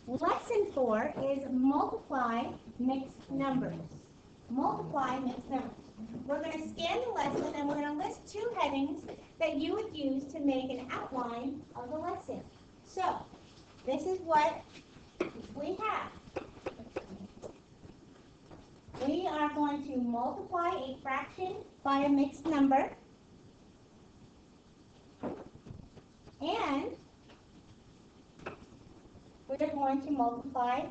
Lesson 4 is multiply mixed numbers. Multiply mixed numbers. We're going to scan the lesson and we're going to list two headings that you would use to make an outline of the lesson. So, this is what we have. We are going to multiply a fraction by a mixed number. And we're going to multiply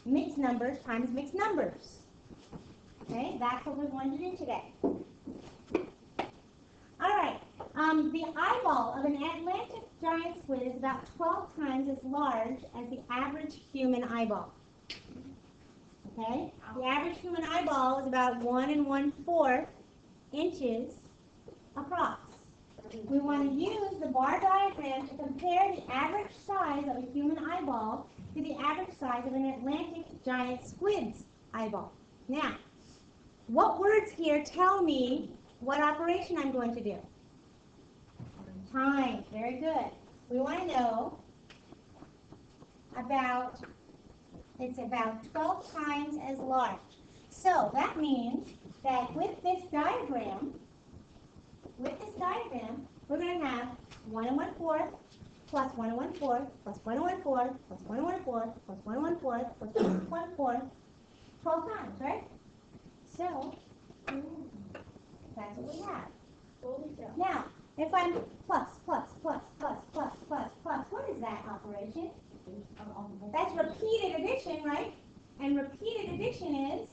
mixed numbers times mixed numbers. Okay, that's what we're going to do today. All right, the eyeball of an Atlantic giant squid is about 12 times as large as the average human eyeball. Okay, the average human eyeball is about 1 1/4 inches across. We want to use the bar diagram to compare the average size of a human eyeball to the average size of an Atlantic giant squid's eyeball. Now, what words here tell me what operation I'm going to do? Times. Very good. We want to know it's about 12 times as large. So that means that with this diagram, we're going to have 1 1/4 plus 1 1/4 plus 1 1/4 plus 1 1/4 plus 1 1/4 plus 1 1/4 12 times, right? So, that's what we have. Now, if I'm plus, what is that operation? That's repeated addition, right? And repeated addition is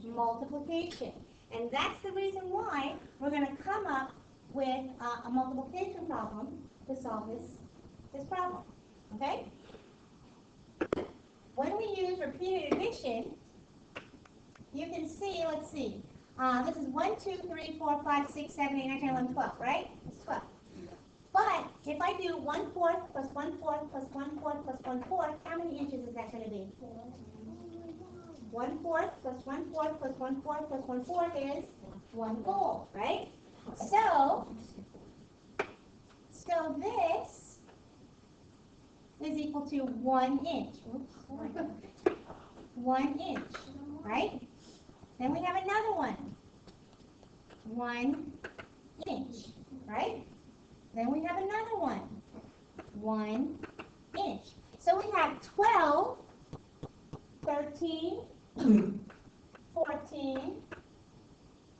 multiplication. And that's the reason why we're going to come up with a multiplication problem to solve this problem. Okay? When we use repeated addition, you can see, let's see, this is 1, 2, 3, 4, 5, 6, 7, 8, 9, 10, 11, 12, right? It's 12. But if I do 1/4 plus 1/4 plus 1/4 plus 1/4, how many inches is that going to be? 1/4 plus 1/4 plus 1/4 plus 1/4 is 1/4, right? So this is equal to 1 inch. Oops. 1 inch, right? Then we have another one. 1 inch, right? Then we have another one. 1 inch. So we have 12, 13, 14,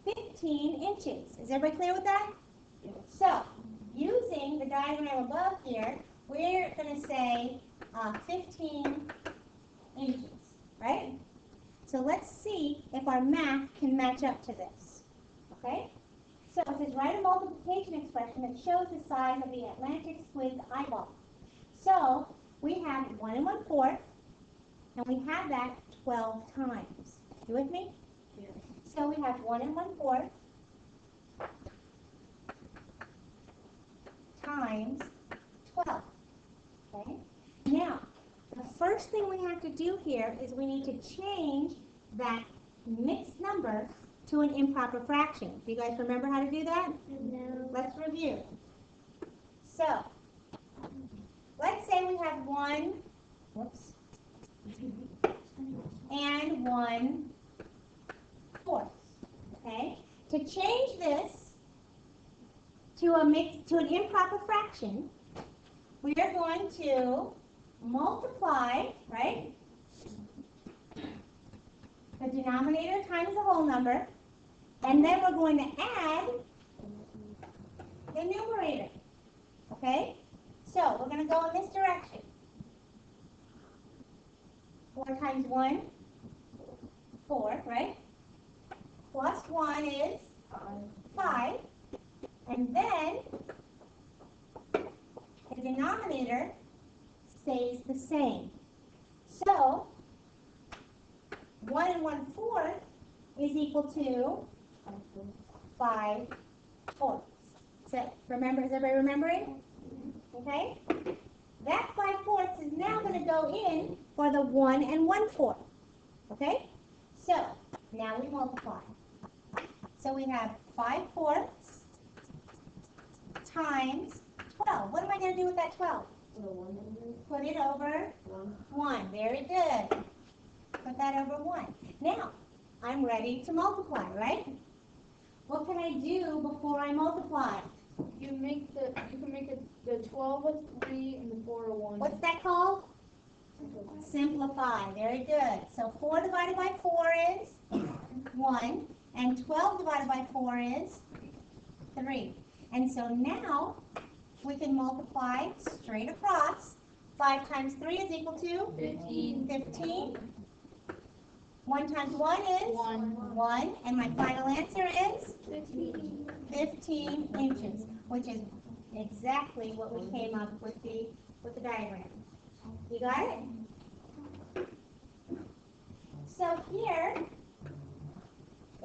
15 inches. Is everybody clear with that? Yes. So, using the diagram above here, we're going to say 15 inches, right? So let's see if our math can match up to this, okay? So it says write a multiplication expression that shows the size of the Atlantic squid's eyeball. So we have 1 1/4, and we have that 12 times. You with me? Yes. So we have 1 1/4 times 12. Okay? Now, the first thing we have to do here is we need to change that mixed number to an improper fraction. Do you guys remember how to do that? No. Let's review. So, let's say we have 1, whoops, and 1/4. Okay? To change this to an improper fraction, we are going to multiply, right? The denominator times the whole number, and then we're going to add the numerator. Okay? So we're going to go in this direction. 4 times 1, 4, right? Plus 1 is 5. And then the denominator stays the same. So 1 1/4 is equal to 5/4. So remember, is everybody remembering? Okay? That 5/4 is now going to go in for the 1 1/4. Okay? So now we multiply. So we have 5/4 times 12. What am I going to do with that 12? Put it over 1. Very good. Put that over 1. Now, I'm ready to multiply, right? What can I do before I multiply? You can make the 12 a 3 and the 4 a 1. What's that called? Simplify. Very good. So 4 divided by 4 is 1, and 12 divided by 4 is 3. And so now we can multiply straight across. 5 times 3 is equal to 15. 15. 1 times 1 is 1. And my final answer is 15 inches, which is exactly what we came up with the diagram. You got it? So here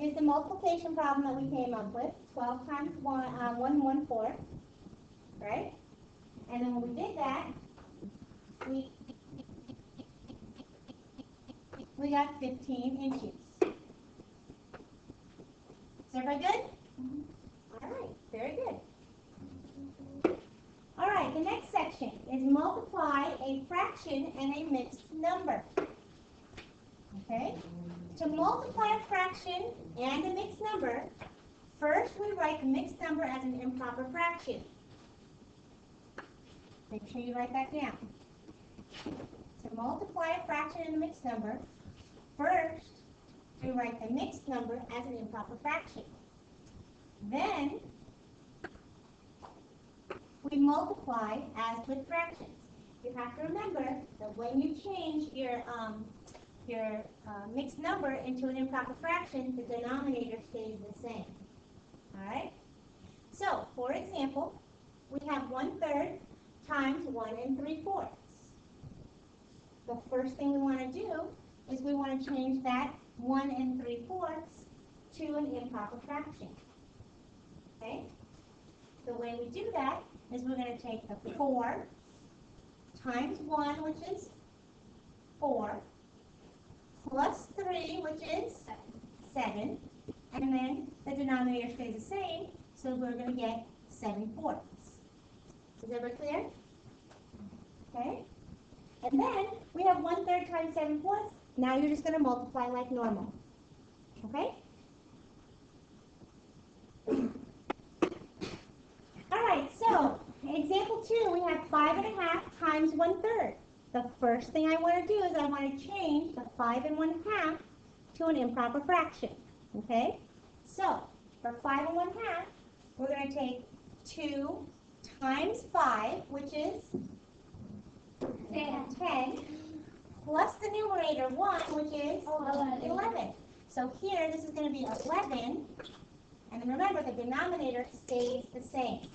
is the multiplication problem that we came up with. 12 times 114, right? And then when we did that, we got 15 inches. Is everybody good? All right, very good. All right, the next section is multiply a fraction and a mixed number. Okay? To multiply a fraction and a mixed number, first we write the mixed number as an improper fraction. Make sure you write that down. To multiply a fraction and a mixed number, first we write the mixed number as an improper fraction. Then we multiply as with fractions. You have to remember that when you change your mixed number into an improper fraction, the denominator stays the same. All right? So, for example, we have 1/3 times 1 3/4. The first thing we want to do is we want to change that 1 3/4 to an improper fraction. Okay? The way we do that is we're going to take the 4 times 1, which is 4, plus 3, which is 7, and then the denominator stays the same, so we're going to get 7/4. Is everybody clear? Okay? And then we have 1/3 times 7/4. Now you're just going to multiply like normal. Okay? Alright, so example 2, we have 5½ times 1/3. The first thing I want to do is I want to change the 5 1/2 to an improper fraction. Okay? So, for 5 1/2, we're going to take 2 times 5, which is 10, plus the numerator 1, which is 11. So here, this is going to be 11, and remember, the denominator stays the same.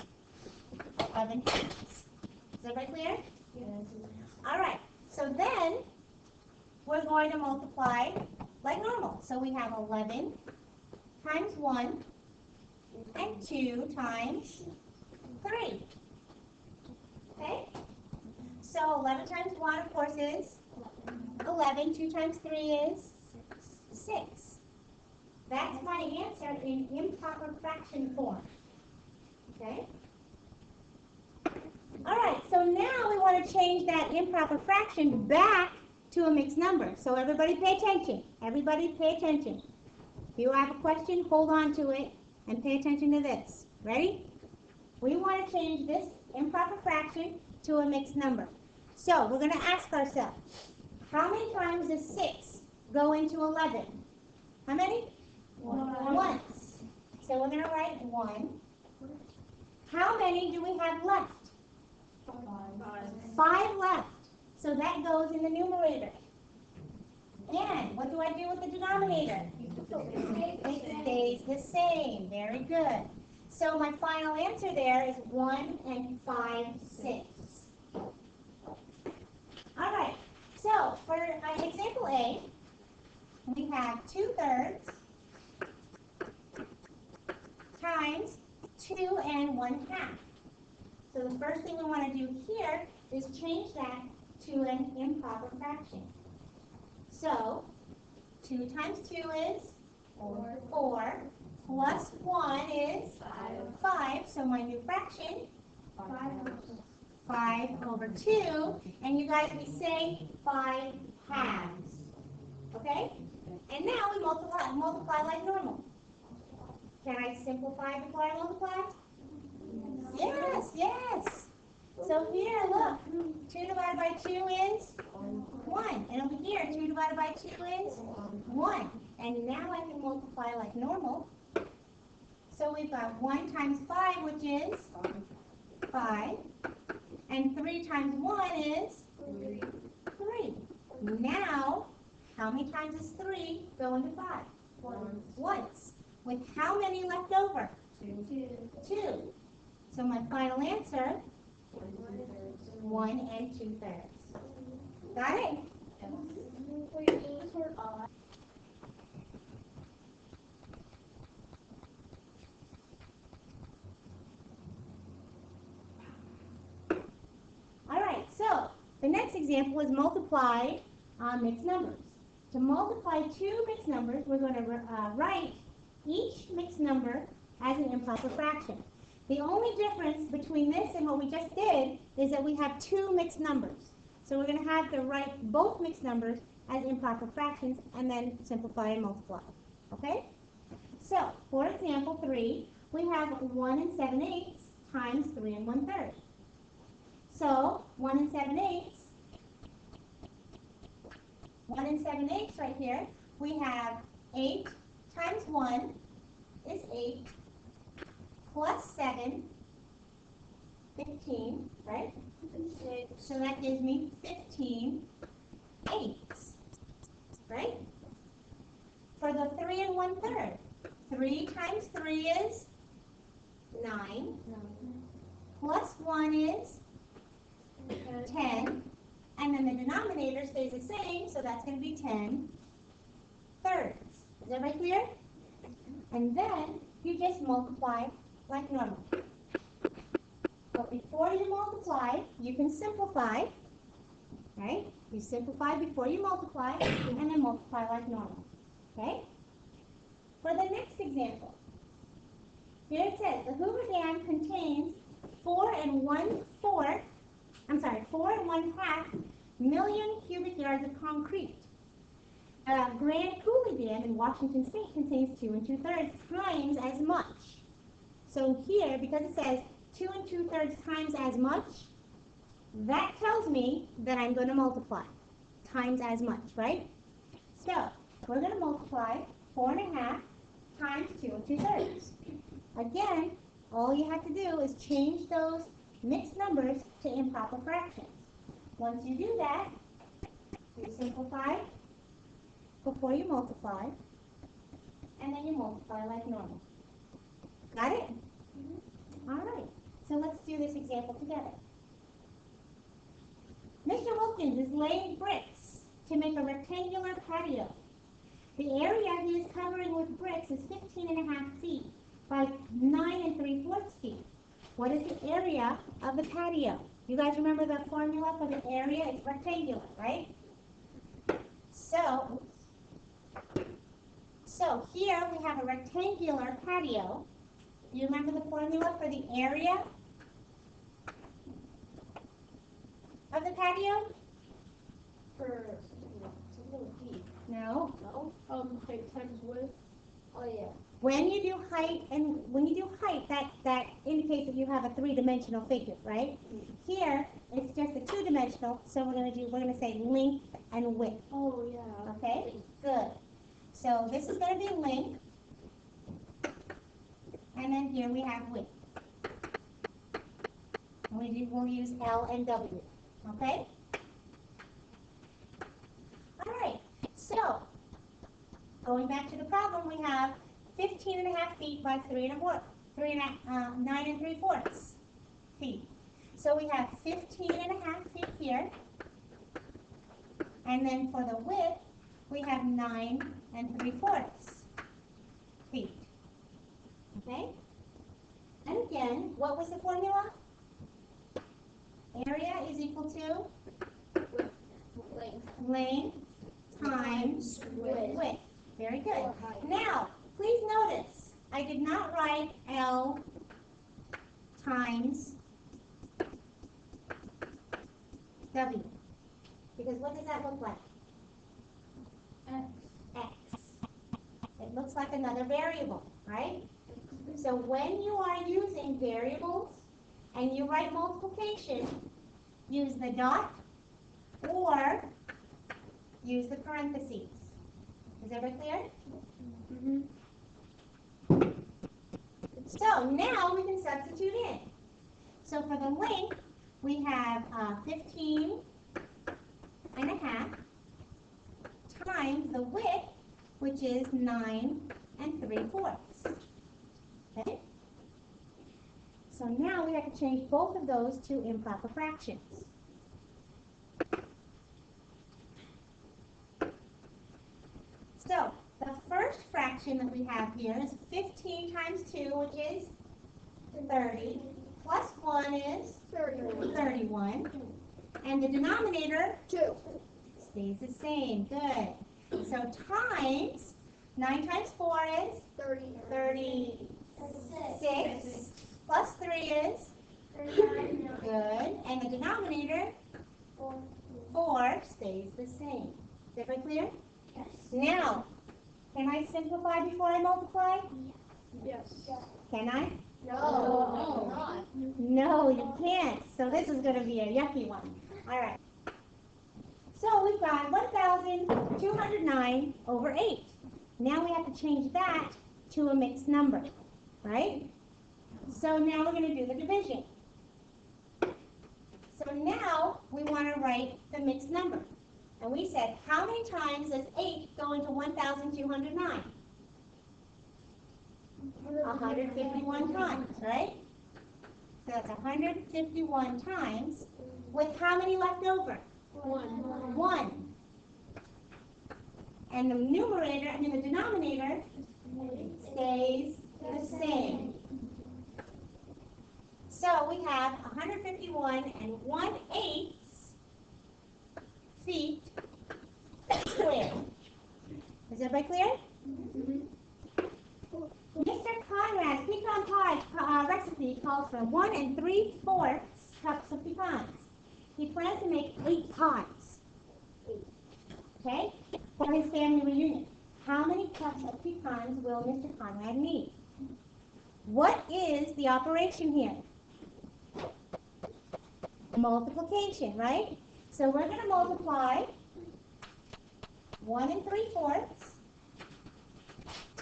11 tenths. Is everybody clear? Yes. All right. So then, we're going to multiply like normal. So we have 11 times 1 and 2 times 3. Okay? So 11 times 1, of course, is 11. 2 times 3 is 6. That's my answer in improper fraction form. Okay? All right, so now we want to change that improper fraction back to a mixed number. So everybody pay attention. Everybody pay attention. If you have a question, hold on to it and pay attention to this. Ready? We want to change this improper fraction to a mixed number. So we're going to ask ourselves, how many times does 6 go into 11? How many? Once. So we're going to write 1. How many do we have left? 5 left. So that goes in the numerator. And what do I do with the denominator? It stays the same. Very good. So my final answer there is 1 5/6. All right. So for example A, we have 2/3 times 2 1/2. So the first thing we want to do here is change that to an improper fraction. So 2 times 2 is 4, plus 1 is 5. So my new fraction, 5 over 2. And you guys, we say 5 halves. Okay? And now we multiply like normal. Can I simplify before I multiply? Yes, yes. So here, look, 2 divided by 2 is 1. And over here, 2 divided by 2 is 1. And now I can multiply like normal. So we've got 1 times 5, which is 5. And 3 times 1 is 3. Now, how many times is 3 go into 5? Once. With how many left over? 2. So my final answer, 1 and 2/3. Got it? All right, so the next example is multiply mixed numbers. To multiply two mixed numbers, we're going to write each mixed number as an improper fraction. The only difference between this and what we just did is that we have two mixed numbers. So we're going to have to write both mixed numbers as improper fractions and then simplify and multiply. Okay? So, for example, 3, we have 1 7/8 times 3 1/3. So, 1 7/8, 1 7/8 right here, we have 8 times 1 is 8, plus 7, 15, right? So that gives me 15 eighths, right? For the 3 1/3, 3 times 3 is 9, plus 1 is 10, and then the denominator stays the same, so that's going to be 10 thirds. Is everybody clear? And then you just multiply like normal. But before you multiply, you can simplify, right? You simplify before you multiply, and then multiply like normal, okay? For the next example, here it says, the Hoover Dam contains 4 1/4 million cubic yards of concrete. Grand Coulee Dam in Washington State contains 2 2/3 times as much. So here, because it says 2 2/3 times as much, that tells me that I'm going to multiply times as much, right? So we're going to multiply 4 1/2 times 2 2/3. Again, all you have to do is change those mixed numbers to improper fractions. Once you do that, you simplify before you multiply, and then you multiply like normal. Got it? All right, so let's do this example together. Mr. Wilkins is laying bricks to make a rectangular patio. The area he is covering with bricks is 15.5 feet by 9 3/4 feet. What is the area of the patio? You guys remember the formula for the area? It's rectangular, right? So here we have a rectangular patio. Do you remember the formula for the area of the patio? No. Height times width. Oh yeah. When you do height, that indicates that you have a three-dimensional figure, right? Here it's just a two-dimensional, so we're gonna say length and width. Oh yeah. Okay? Good. So this is gonna be length, and then here we have width. We'll use L and W. Okay? All right. So going back to the problem, we have 15.5 feet by 9 3/4 feet. So we have 15.5 feet here, and then for the width, we have 9 3/4 feet. Okay? And again, what was the formula? Area is equal to length times width. Very good. Now, please notice, I did not write L times W. Because what does that look like? X. It looks like another variable, right? So when you are using variables and you write multiplication, use the dot or use the parentheses. Is everybody clear? Mm-hmm. So now we can substitute in. So for the length, we have 15 and a half times the width, which is 9 3/4. Okay? So now we have to change both of those to improper fractions. So the first fraction that we have here is 15 times 2, which is 30, plus 1 is 31. And the denominator 2. stays the same. Good. So times 9 times 4 is 36. Plus 3 is good. And the denominator 4 stays the same. Is everybody clear? Yes. Now, can I simplify before I multiply? Yes. Can I? No. No, you can't. So this is going to be a yucky one. All right. So we've got 1,209 over 8. Now we have to change that to a mixed number, right? So now we're going to do the division. So now we want to write the mixed number. And we said, how many times does 8 go into 1,209? 151 times, right? So that's 151 times with how many left over? 1. And the the denominator stays the same. So we have 151 and 1/8 feet squared. Is everybody clear? Mm-hmm. Mr. Conrad's pecan pie recipe calls for 1 3/4 cups of pecans. He plans to make 8 pies. Okay? For his family reunion. How many cups of pecans will Mr. Conrad need? What is the operation here? Multiplication, right? So we're going to multiply 1 3/4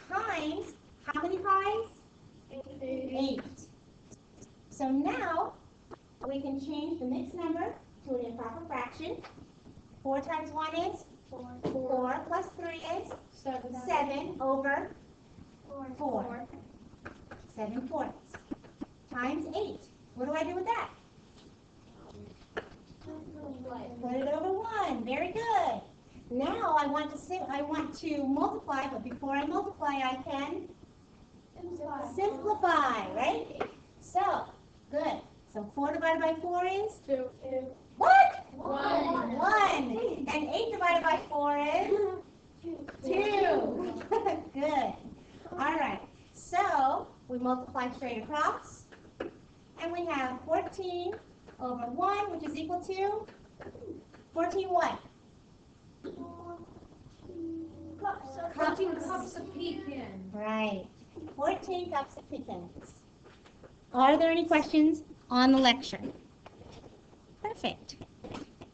times how many pies? 8. So now we can change the mixed number to an improper fraction. 4 times 1 is 4 plus 3 is 7 over 4. 7/4 times 8. What do I do with that? Put it over 1. Very good. Now I want to multiply, but before I multiply, I can simplify, right? So, good. So 4 divided by 4 is? 2. What? 1. 1. And 8 divided by 4 is? 2. Good. All right. So we multiply straight across. And we have 14 over 1, which is equal to 14 what? 14 cups of pecan. Right. 14 cups of pecans. Are there any questions on the lecture? Perfect.